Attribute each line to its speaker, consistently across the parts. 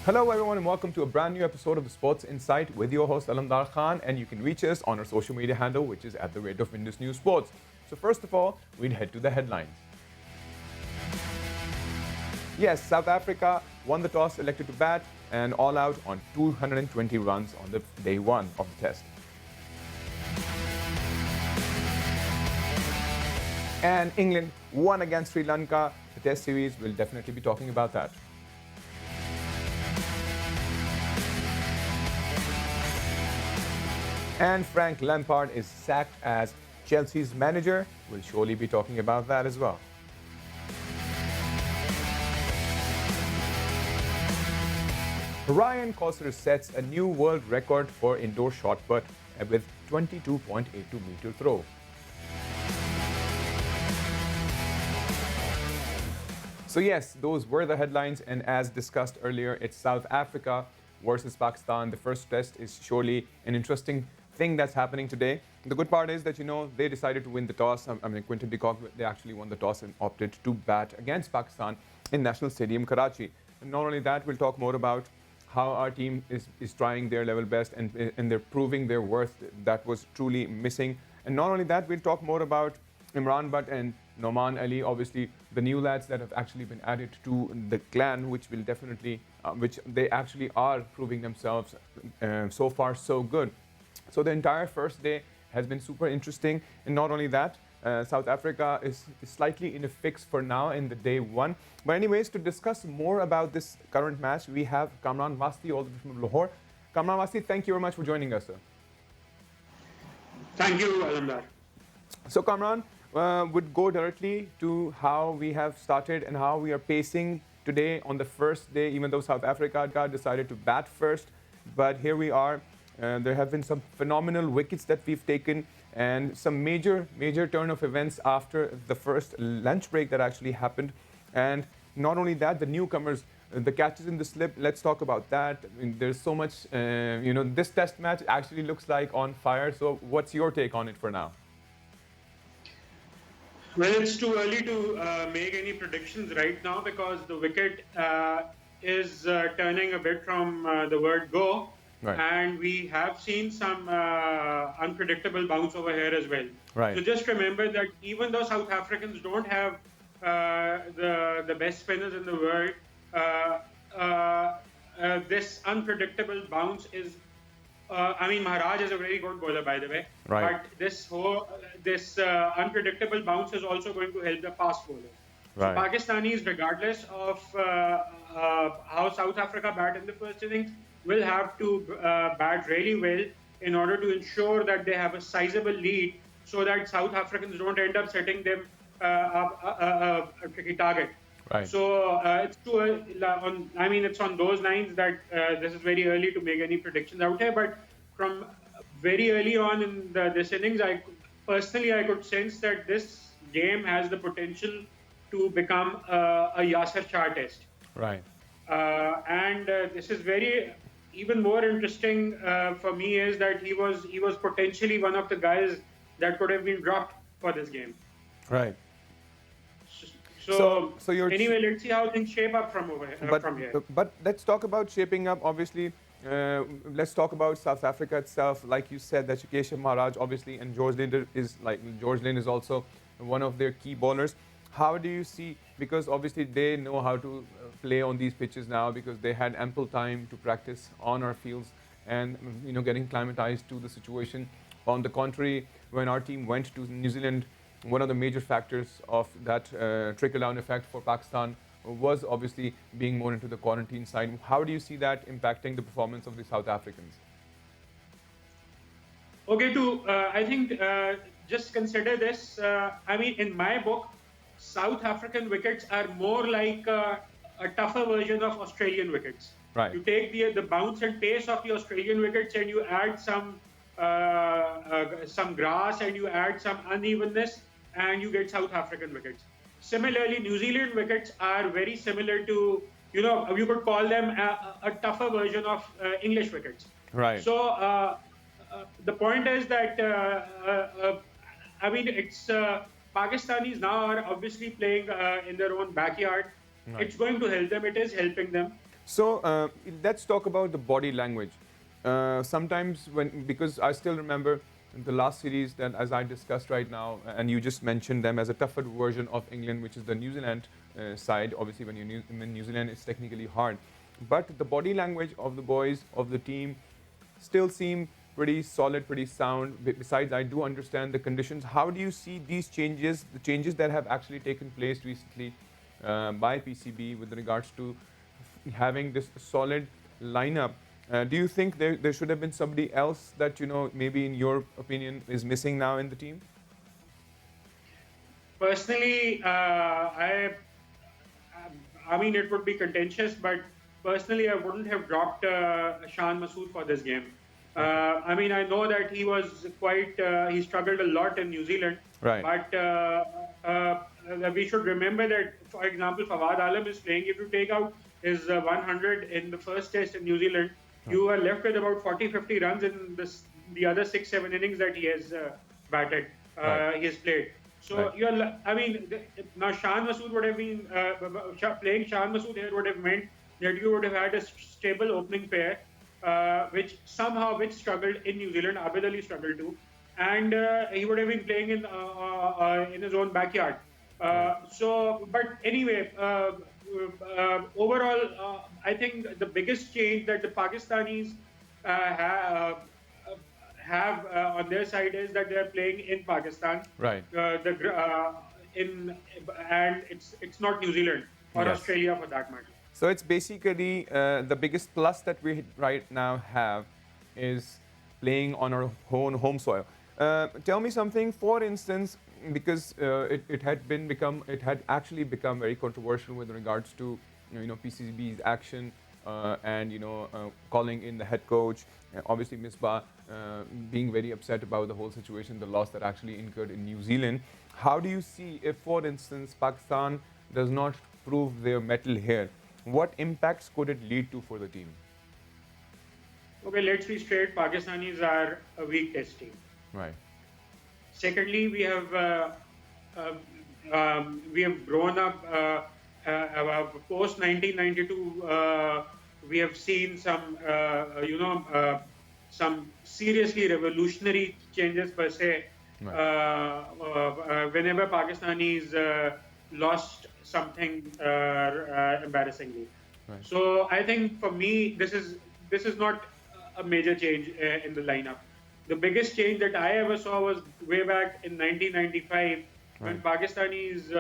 Speaker 1: Hello, everyone, and welcome to a brand new episode of the Sports Insight with your host Alamdar Khan. And you can reach us on our social media handle, which is at the rate of Indus News Sports. So, first of all, we'd head to the headlines. Yes, South Africa won the toss, elected to bat, and all out on 220 runs on the day one of the test. And England won against Sri Lanka. The test series, we'll definitely be talking about that. And Frank Lampard is sacked as Chelsea's manager. We'll surely be talking about that as well. Ryan Coster sets a new world record for indoor shot put with 22.82-meter throw. So yes, those were the headlines, and as discussed earlier, it's South Africa versus Pakistan. The first test is surely an interesting thing that's happening today. The good part is that, they decided to win the toss. Quinton de Kock, they actually won the toss and opted to bat against Pakistan in National Stadium, Karachi. And not only that, we'll talk more about how our team is trying their level best and they're proving their worth. That was truly missing. And not only that, we'll talk more about Imran Butt and Noman Ali, obviously the new lads that have actually been added to the clan, which will definitely, which they actually are proving themselves. So far, so good. So the entire first day has been super interesting. And not only that, South Africa is slightly in a fix for now in the day one. But anyways, to discuss more about this current match, we have Kamran Vasti, all the way from Lahore. Kamran Vasti, thank you very much for joining us, sir.
Speaker 2: Thank you, Alamdar.
Speaker 1: So Kamran, would go directly to how we have started and how we are pacing today on the first day, even though South Africa decided to bat first. But here we are. There have been some phenomenal wickets that we've taken and some major turn of events after the first lunch break that actually happened. And not only that, the newcomers, the catches in the slip, let's talk about that. There's so much, this test match actually looks like on fire. So what's your take on it for now?
Speaker 2: Well, it's too early to make any predictions right now because the wicket is turning a bit from the word go.
Speaker 1: Right.
Speaker 2: And we have seen some unpredictable bounce over here as well.
Speaker 1: Right.
Speaker 2: So just remember that even though South Africans don't have the best spinners in the world, this unpredictable bounce is. Maharaj is a very good bowler, by the way.
Speaker 1: Right.
Speaker 2: But this unpredictable bounce is also going to help the fast bowlers.
Speaker 1: Right.
Speaker 2: So Pakistanis, regardless of how South Africa bat in the first innings, will have to bat really well in order to ensure that they have a sizable lead so that South Africans don't end up setting them a tricky target.
Speaker 1: Right.
Speaker 2: So it's it's on those lines that this is very early to make any predictions out here. But from very early on in this innings, I could sense that this game has the potential to become a Yasir Shah test.
Speaker 1: Right.
Speaker 2: And this is even more interesting for me is that he was potentially one of the guys that could have been dropped for this game.
Speaker 1: Right.
Speaker 2: So anyway, let's see how things shape up from here.
Speaker 1: But let's talk about shaping up. Obviously, let's talk about South Africa itself. Like you said, that Keshav Maharaj, obviously, and George Lynn is also one of their key bowlers. How do you see? Because obviously they know how to play on these pitches now because they had ample time to practice on our fields and getting climatized to the situation. On the contrary, when our team went to New Zealand, one of the major factors of that trickle-down effect for Pakistan was obviously being more into the quarantine side. How do you see that impacting the performance of the South Africans?
Speaker 2: Okay, I think just consider this. In my book, South African wickets are more like a tougher version of Australian wickets.
Speaker 1: Right.
Speaker 2: You take the bounce and pace of the Australian wickets and you add some grass and you add some unevenness and you get South African wickets. Similarly, New Zealand wickets are very similar to, you could call them a tougher version of English wickets.
Speaker 1: Right.
Speaker 2: So the point is that, it's Pakistanis now are obviously playing in their own backyard.
Speaker 1: Right.
Speaker 2: It's going to help them. It is helping them.
Speaker 1: So let's talk about the body language. Sometimes because I still remember the last series that as I discussed right now, and you just mentioned them as a tougher version of England, which is the New Zealand side. Obviously, when New Zealand is technically hard, but the body language of the boys of the team still seem pretty solid, pretty sound. Besides, I do understand the conditions. How do you see these changes, the changes that have actually taken place recently by PCB with regards to having this solid lineup? Do you think there should have been somebody else that, maybe in your opinion is missing now in the team?
Speaker 2: Personally, I mean, it would be contentious, but personally, I wouldn't have dropped Shan Masood for this game.
Speaker 1: Okay.
Speaker 2: I mean, I know that he was he struggled a lot in New Zealand,
Speaker 1: Right.
Speaker 2: but we should remember that, for example, Fawad Alam is playing. If you take out his 100 in the first test in New Zealand, you are left with about 40-50 runs in the other 6-7 innings that he has batted,
Speaker 1: Right.
Speaker 2: he has played. So
Speaker 1: Right.
Speaker 2: I mean, now Shan Masood would have been playing Shan Masood here would have meant that you would have had a stable opening pair, which struggled in New Zealand. Abid Ali struggled too, and he would have been playing in his own backyard.
Speaker 1: Right.
Speaker 2: But anyway, overall, I think the biggest change that the Pakistanis have on their side is that they are playing in Pakistan.
Speaker 1: Right.
Speaker 2: In and it's not New Zealand or
Speaker 1: Yes.
Speaker 2: Australia for that matter.
Speaker 1: So it's basically the biggest plus that we right now have is playing on our own home soil. Tell me something, for instance, because it had actually become very controversial with regards to PCB's action and calling in the head coach, obviously Misbah being very upset about the whole situation, the loss that actually incurred in New Zealand. How do you see if, for instance, Pakistan does not prove their mettle here? What impacts could it lead to for the team?
Speaker 2: Okay, let's be straight. Pakistanis are a weak test team.
Speaker 1: Right.
Speaker 2: Secondly, we have grown up post 1992. We have seen some seriously revolutionary changes per se.
Speaker 1: Right.
Speaker 2: Whenever Pakistanis lost something embarrassingly.
Speaker 1: Right.
Speaker 2: So I think for me, this is not a major change in the lineup. The biggest change that I ever saw was way back in 1995 when Pakistanis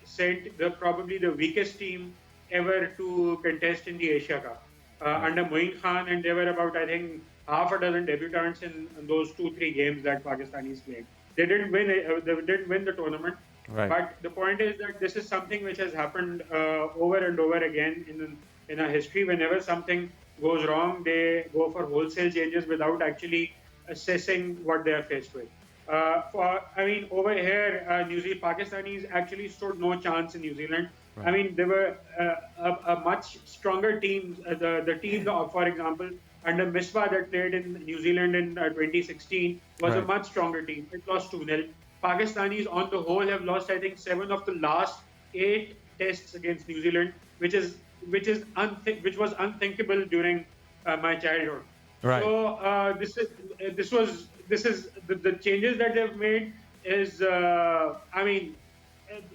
Speaker 2: sent probably the weakest team ever to contest in the Asia Cup under Moeen Khan, and there were about, I think, half a dozen debutants in those 2-3 games that Pakistanis played. They didn't win. They didn't win the tournament.
Speaker 1: Right.
Speaker 2: But the point is that this is something which has happened over and over again in our history. Whenever something goes wrong, they go for wholesale changes without actually assessing what they are faced with. Over here, New Zealand Pakistanis actually stood no chance in New Zealand.
Speaker 1: Right.
Speaker 2: I mean, they were a much stronger team. The team, for example, under Misbah that played in New Zealand in 2016 was a
Speaker 1: Right.
Speaker 2: much stronger team. It lost 2-0. Pakistanis on the whole have lost, I think, 7 of the last 8 tests against New Zealand, which was unthinkable during my childhood.
Speaker 1: Right.
Speaker 2: So this is the changes that they've made is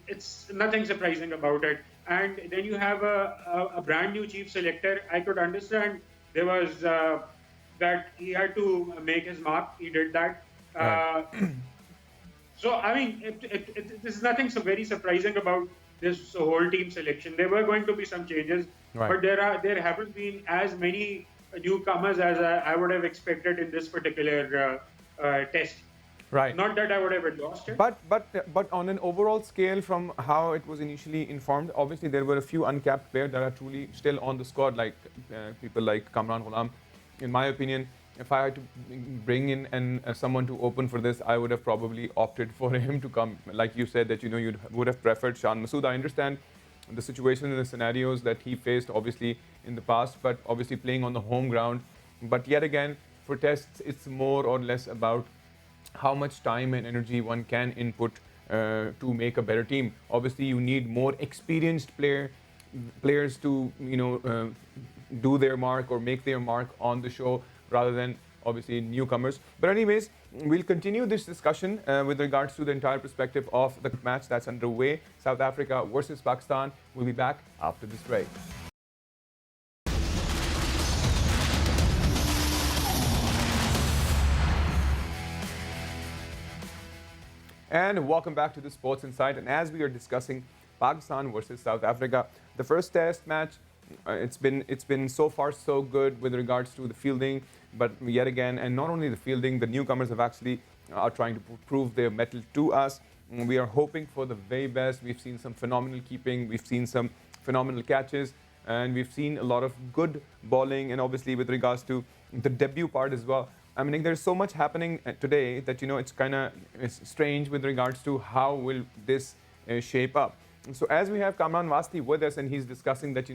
Speaker 2: it's nothing surprising about it. And then you have a brand new chief selector. I could understand there was that he had to make his mark. He did that.
Speaker 1: Right.
Speaker 2: So I mean, this is nothing so very surprising about this whole team selection. There were going to be some changes,
Speaker 1: Right.
Speaker 2: but there haven't been as many newcomers as I would have expected in this particular test.
Speaker 1: Right.
Speaker 2: Not that I would have endorsed it.
Speaker 1: But on an overall scale, from how it was initially informed, obviously there were a few uncapped players that are truly still on the squad, like people like Kamran Ghulam. In my opinion, if I had to bring in someone to open for this, I would have probably opted for him to come. Like you said, that you would have preferred Shan Masood. I understand the situation and the scenarios that he faced, obviously in the past, but obviously playing on the home ground. But yet again, for tests, it's more or less about how much time and energy one can input to make a better team. Obviously, you need more experienced player players to do their mark or make their mark on the show rather than obviously newcomers. But anyways, we'll continue this discussion with regards to the entire perspective of the match that's underway, South Africa versus Pakistan. We'll be back after this break. And welcome back to the Sports Insight. And as we are discussing Pakistan versus South Africa, the first test match, it's been so far so good with regards to the fielding, but yet again, and not only the fielding, the newcomers have actually are trying to prove their mettle to us. We are hoping for the very best. We've seen some phenomenal keeping, we've seen some phenomenal catches, and we've seen a lot of good bowling, and obviously with regards to the debut part as well. I mean, there's so much happening today that it's strange with regards to how will this shape up. So as we have Kamran Wasti with us, and he's discussing that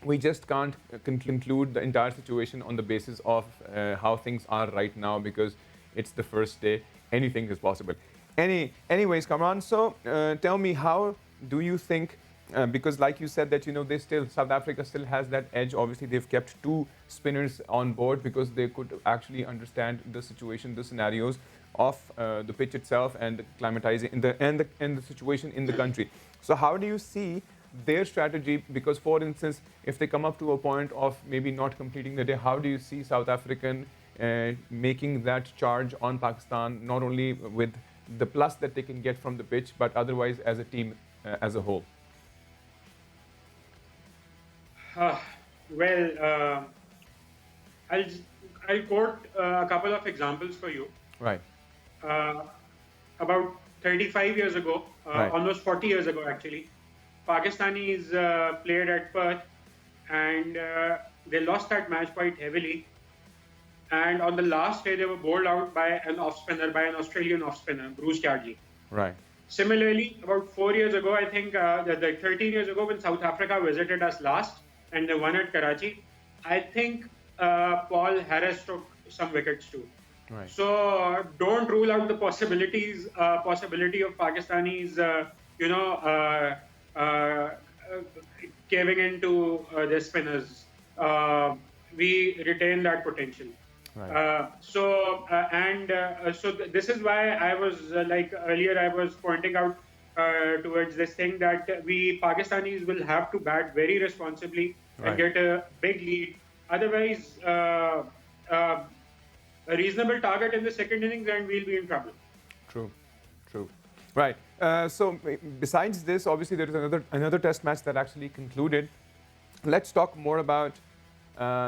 Speaker 1: we just can't conclude the entire situation on the basis of how things are right now, because it's the first day. Anything is possible. Anyways, Kamran, so tell me, how do you think, because like you said that South Africa still has that edge. Obviously they've kept two spinners on board because they could actually understand the situation, the scenarios of the pitch itself and the climatizing and the situation in the country. So how do you see their strategy? Because for instance, if they come up to a point of maybe not completing the day, how do you see South African making that charge on Pakistan, not only with the plus that they can get from the pitch, but otherwise as a team as a whole?
Speaker 2: Well, I'll quote a couple of examples for you.
Speaker 1: Right.
Speaker 2: About 35 years ago,
Speaker 1: Right.
Speaker 2: almost 40 years ago actually, Pakistanis played at Perth, and they lost that match quite heavily. And on the last day, they were bowled out by an off-spinner, by an Australian off-spinner, Bruce Charlie.
Speaker 1: Right.
Speaker 2: Similarly, about 4 years ago, I think, 13 years ago, when South Africa visited us last and they won at Karachi, I think Paul Harris took some wickets too.
Speaker 1: Right.
Speaker 2: So don't rule out the possibility of Pakistanis, caving into their spinners. We retain that potential.
Speaker 1: Right.
Speaker 2: So this is why I was like earlier, I was pointing out towards this thing that we Pakistanis will have to bat very responsibly
Speaker 1: Right.
Speaker 2: and get a big lead. Otherwise, a reasonable target in the second innings and we'll be in trouble.
Speaker 1: True. Right. So besides this, obviously there is another test match that actually concluded. Let's talk more about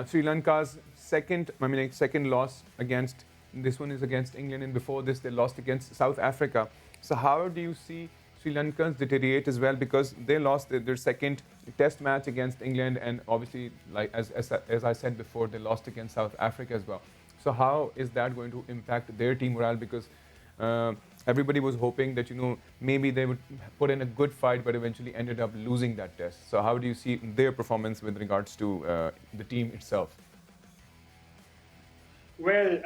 Speaker 1: Sri Lanka's second loss against. This one is against England, and before this they lost against South Africa. So how do you see Sri Lankans deteriorate as well, because they lost their second test match against England, and obviously, like as I said before, they lost against South Africa as well. So how is that going to impact their team morale? Because everybody was hoping that maybe they would put in a good fight, but eventually ended up losing that test. So how do you see their performance with regards to the team itself?
Speaker 2: Well,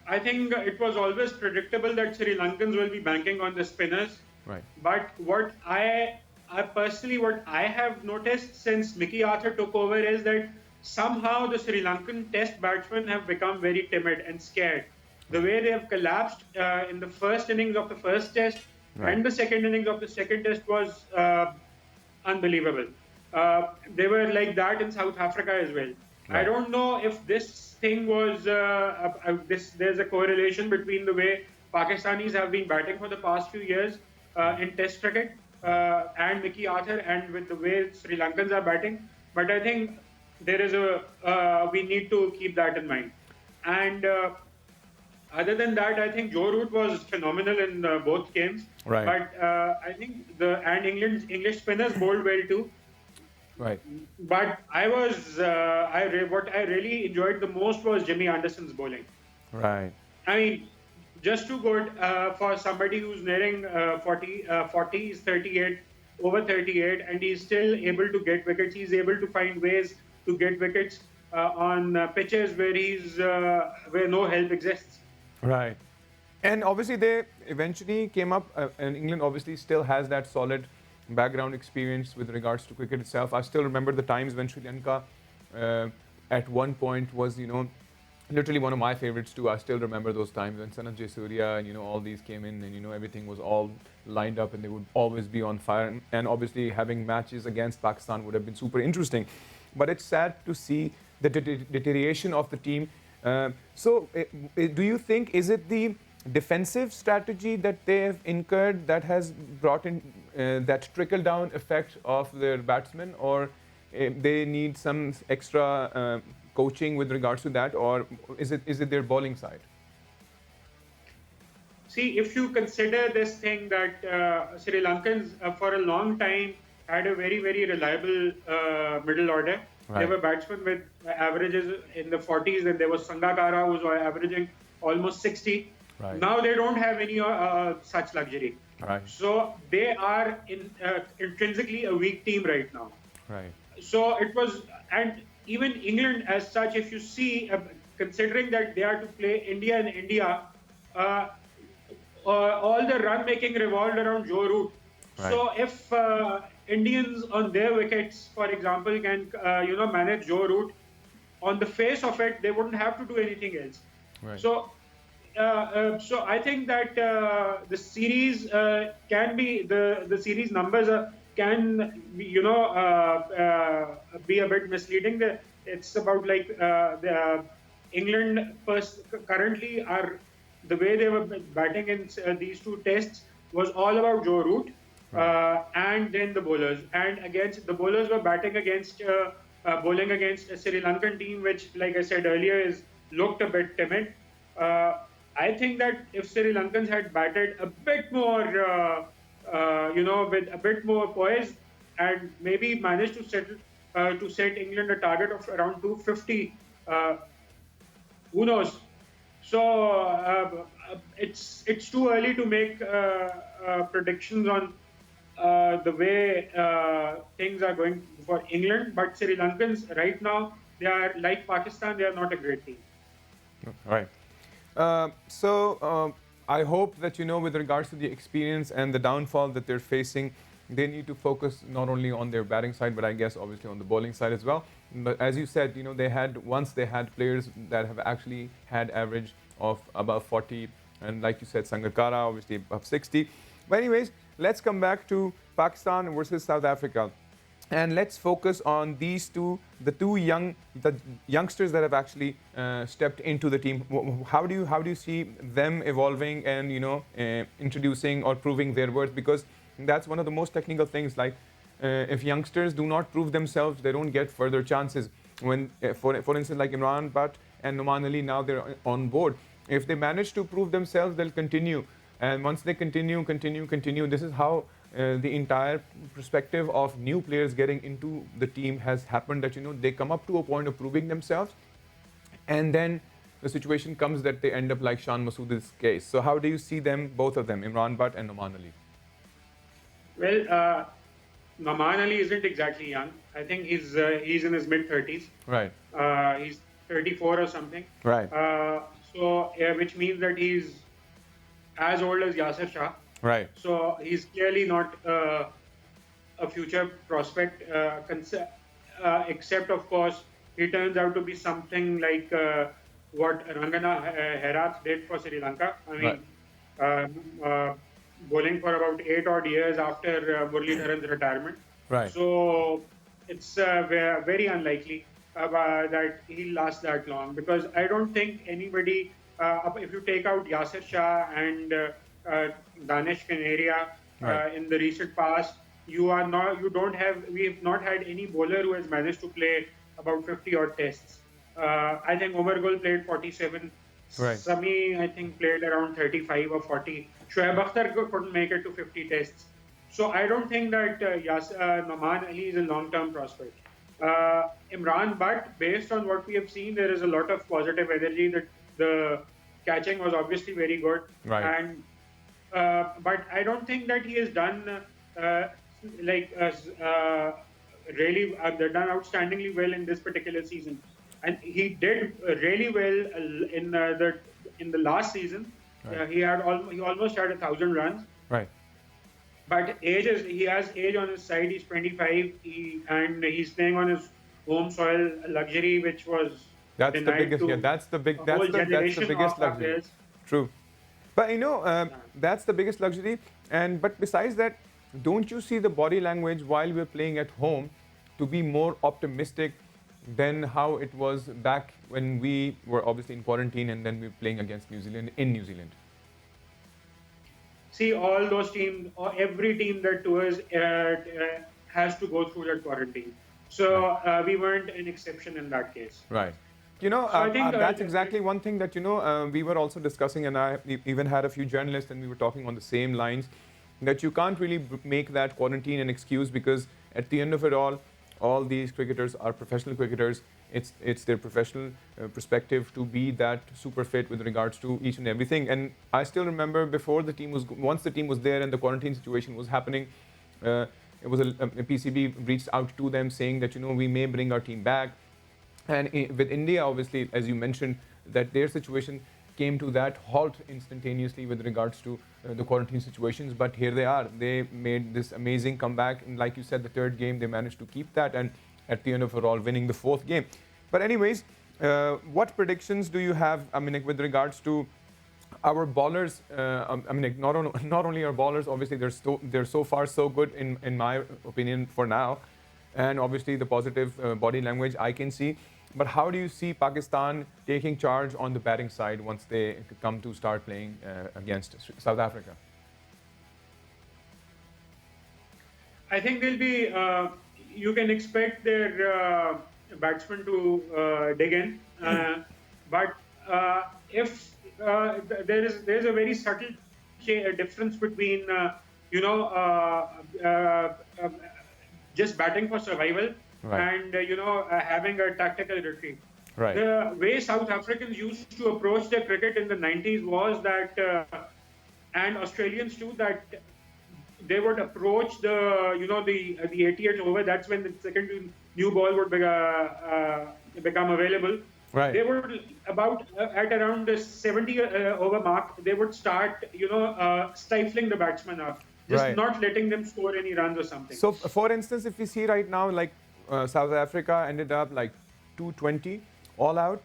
Speaker 2: I think it was always predictable that Sri Lankans will be banking on the spinners.
Speaker 1: Right.
Speaker 2: But what I have noticed since Mickey Arthur took over is that somehow the Sri Lankan test batsmen have become very timid and scared. The way they have collapsed in the first innings of the first test
Speaker 1: Right.
Speaker 2: and the second innings of the second test was unbelievable. They were like that in South Africa as well.
Speaker 1: Right.
Speaker 2: I don't know if this thing was there's a correlation between the way Pakistanis have been batting for the past few years in Test cricket and Mickey Arthur, and with the way Sri Lankans are batting. But I think there is we need to keep that in mind. And other than that, I think Joe Root was phenomenal in both games.
Speaker 1: Right.
Speaker 2: But I think English spinners bowled well too.
Speaker 1: Right.
Speaker 2: But what I really enjoyed the most was Jimmy Anderson's bowling.
Speaker 1: Right.
Speaker 2: I mean, just too good for somebody who's nearing 40, he's 38, over 38, and he's still able to get wickets. He's able to find ways to get wickets on pitches where no help exists.
Speaker 1: Right. And obviously they eventually came up, and England obviously still has that solid background experience with regards to cricket itself. I still remember the times when Sri Lanka, uh, at one point, was literally one of my favorites too. I still remember those times when Sanat Jayasuriya and all these came in, and everything was all lined up and they would always be on fire. And obviously having matches against Pakistan would have been super interesting. But it's sad to see the deterioration of the team. Do you think, is it the defensive strategy that they have incurred that has brought in that trickle down effect of their batsmen, or they need some extra coaching with regards to that, or is it their bowling side?
Speaker 2: See, if you consider this thing that Sri Lankans for a long time had a very, very reliable middle order. Right. There were batsmen with averages in the 40s, and there was Sangakkara who was averaging almost 60. Right. Now they don't have any such luxury. Right. So they are intrinsically a weak team right now. Right. So it was, and even England as such, if you see, considering that they are to play India in India, all the run making revolved around Joe Root. Right. So if Indians on their wickets, for example, can manage Joe Root, on the face of it, they wouldn't have to do anything else. Right. So I think that the series can be the series numbers can be a bit misleading. It's about like the England currently are the way they were batting in these two tests was all about Joe Root. Right. And then the bowlers, and against the bowlers were batting against bowling against a Sri Lankan team, which, like I said earlier, looked a bit timid. I think that if Sri Lankans had batted a bit more, with a bit more poise, and maybe managed to set England a target of around 250, who knows? So it's too early to make predictions on the way things are going for England. But Sri Lankans right now, they are like Pakistan. They are not a great team.
Speaker 1: All right. I hope that with regards to the experience and the downfall that they're facing, they need to focus not only on their batting side, but I guess obviously on the bowling side as well. But as you said, they had players that have actually had average of above 40, and like you said, Sangakkara obviously above 60. But anyways, let's come back to Pakistan versus South Africa. And let's focus on the youngsters that have actually stepped into the team. How do you see them evolving and introducing or proving their worth? Because that's one of the most technical things. Like if youngsters do not prove themselves, they don't get further chances. When, for instance, like Imran Butt and Noman Ali, now they're on board. If they manage to prove themselves, they'll continue. And once they continue, this is how the entire perspective of new players getting into the team has happened, that they come up to a point of proving themselves, and then the situation comes that they end up like Shan Masood's case. So how do you see them, both of them, Imran Butt and Noman Ali?
Speaker 2: Well, Noman Ali isn't exactly young. I think he's in his mid-30s.
Speaker 1: Right.
Speaker 2: He's 34 or something.
Speaker 1: Right.
Speaker 2: Which means that he's as old as Yasir Shah.
Speaker 1: Right.
Speaker 2: So he's clearly not a future prospect, except of course he turns out to be something like what Rangana Herath did for Sri Lanka. I mean, right. Bowling for about 8 odd years after Muralidharan's retirement. Right. So it's very unlikely that he'll last that long, because I don't think anybody, if you take out Yasir Shah and Danish Kanaria, right, in the recent past, we have not had any bowler who has managed to play about 50 odd tests. I think Umar Gul played 47. Right. Sami, I think, played around 35 or 40. Shoaib Akhtar couldn't make it to 50 tests. So I don't think that Noman Ali is a long-term prospect. Imran Butt, based on what we have seen, there is a lot of positive energy. That the catching was obviously very good. Right. And but I don't think that he has done really done outstandingly well in this particular season. And he did really well in the last season. Right. He almost had 1,000 runs.
Speaker 1: Right.
Speaker 2: But he has age on his side. He's 25, and he's playing on his home soil, luxury which was
Speaker 1: That's the
Speaker 2: denied
Speaker 1: biggest. Yeah,
Speaker 2: to
Speaker 1: that's the big.
Speaker 2: a
Speaker 1: That's
Speaker 2: whole
Speaker 1: the
Speaker 2: generation of
Speaker 1: biggest
Speaker 2: our
Speaker 1: luxury.
Speaker 2: players.
Speaker 1: True. But
Speaker 2: Yeah.
Speaker 1: that's the biggest luxury. And but besides that, don't you see the body language while we're playing at home to be more optimistic than how it was back when we were obviously in quarantine and then we were playing against New Zealand in New Zealand?
Speaker 2: See, all those teams, or every team that tours has to go through that quarantine. So
Speaker 1: Right.
Speaker 2: we weren't an exception in that case.
Speaker 1: Right.
Speaker 2: So I think
Speaker 1: That's exactly one thing that, we were also discussing, and I even had a few journalists, and we were talking on the same lines, that you can't really make that quarantine an excuse because at the end of it all these cricketers are professional cricketers. It's their professional perspective to be that super fit with regards to each and everything. And I still remember once the team was there and the quarantine situation was happening, uh, it was a PCB reached out to them saying that we may bring our team back. And with India, obviously, as you mentioned, that their situation came to that halt instantaneously with regards to the quarantine situations. But here they are. They made this amazing comeback. And like you said, the third game, they managed to keep that. And at the end of it all, winning the fourth game. But anyways, what predictions do you have, I mean, like, with regards to our bowlers? I mean, like, not only our bowlers, obviously, they're so far so good, in my opinion, for now. And obviously, the positive body language I can see. But how do you see Pakistan taking charge on the batting side once they come to start playing against South Africa?
Speaker 2: I think they'll be. You can expect their batsmen to dig in, but if there's a very subtle difference between you know just batting for survival
Speaker 1: Right.
Speaker 2: and having a tactical retreat.
Speaker 1: Right.
Speaker 2: The way South Africans used to approach their cricket in the 90s was that, and Australians too, that they would approach the 80th over. That's when the second new ball would become available.
Speaker 1: Right.
Speaker 2: They would at around the 70 over mark. They would start stifling the batsman up, just
Speaker 1: Right.
Speaker 2: not letting them score any runs or something.
Speaker 1: So, for instance, if we see right now, like South Africa ended up like 220 all out,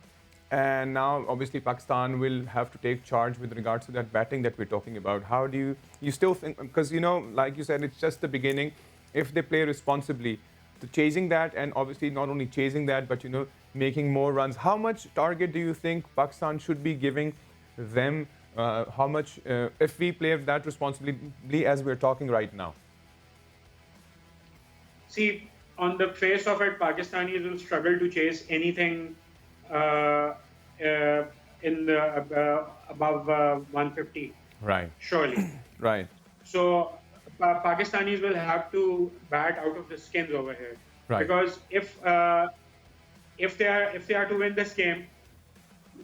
Speaker 1: and now obviously Pakistan will have to take charge with regards to that batting that we're talking about. How do you still think? Because like you said, it's just the beginning. If they play responsibly, to chasing that, and obviously not only chasing that, but making more runs. How much target do you think Pakistan should be giving them? How much, if we play that responsibly as we're talking right now?
Speaker 2: See, on the face of it, Pakistanis will struggle to chase anything uh, in the above 150.
Speaker 1: Right.
Speaker 2: Surely.
Speaker 1: Right.
Speaker 2: So Pakistanis will have to bat out of the skins over here,
Speaker 1: Right.
Speaker 2: because if they are to win this game,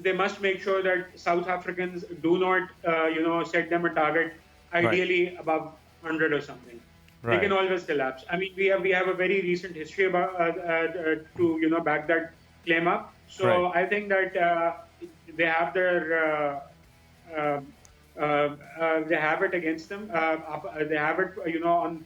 Speaker 2: they must make sure that South Africans do not set them a target, ideally above 100 or something.
Speaker 1: Right.
Speaker 2: They can always collapse. I mean, we have a very recent history about to back that claim up. So
Speaker 1: Right.
Speaker 2: I think that they have their they have it against them. They have it, on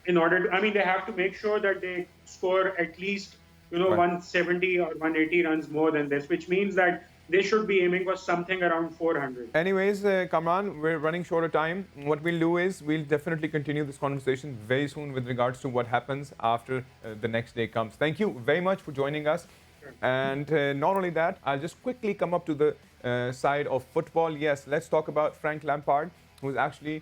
Speaker 2: in order to. I mean, they have to make sure that they score at least
Speaker 1: Right.
Speaker 2: 170 or 180 runs more than this, which means that they should be aiming for something around 400.
Speaker 1: Anyways, Kamran, we're running short of time. What we'll do is we'll definitely continue this conversation very soon with regards to what happens after the next day comes. Thank you very much for joining us.
Speaker 2: Sure.
Speaker 1: And not only that, I'll just quickly come up to the side of football. Yes, let's talk about Frank Lampard, who's actually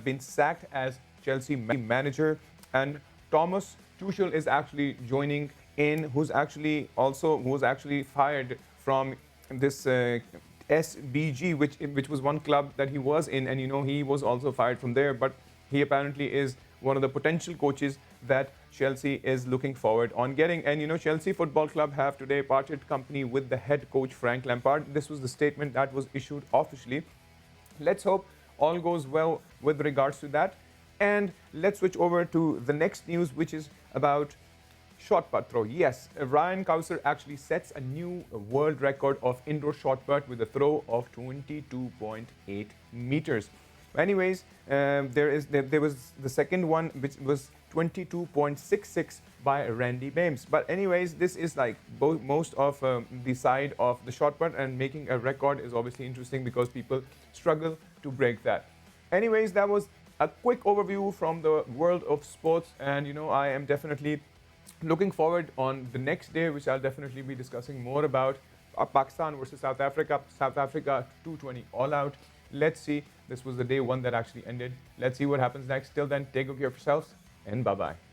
Speaker 1: been sacked as Chelsea manager, and Thomas Tuchel is actually joining in, who was actually fired from this SBG, which was one club that he was in, and he was also fired from there. But he apparently is one of the potential coaches that Chelsea is looking forward on getting. And Chelsea Football Club have today parted company with the head coach Frank Lampard. This was the statement that was issued officially. Let's hope all goes well with regards to that. And let's switch over to the next news, which is about shot put throw. Yes, Ryan Cowser actually sets a new world record of indoor shot put with a throw of 22.8 meters. Anyways, there was the second one, which was 22.66 by Randy Bames. But anyways, this is like most of the side of the shot put, and making a record is obviously interesting because people struggle to break that. Anyways, that was a quick overview from the world of sports, and I am definitely looking forward on the next day, which I'll definitely be discussing more about Pakistan versus South Africa. South Africa 220 all out. Let's see. This was the day one that actually ended. Let's see what happens next. Till then, take good care of yourselves, and bye bye.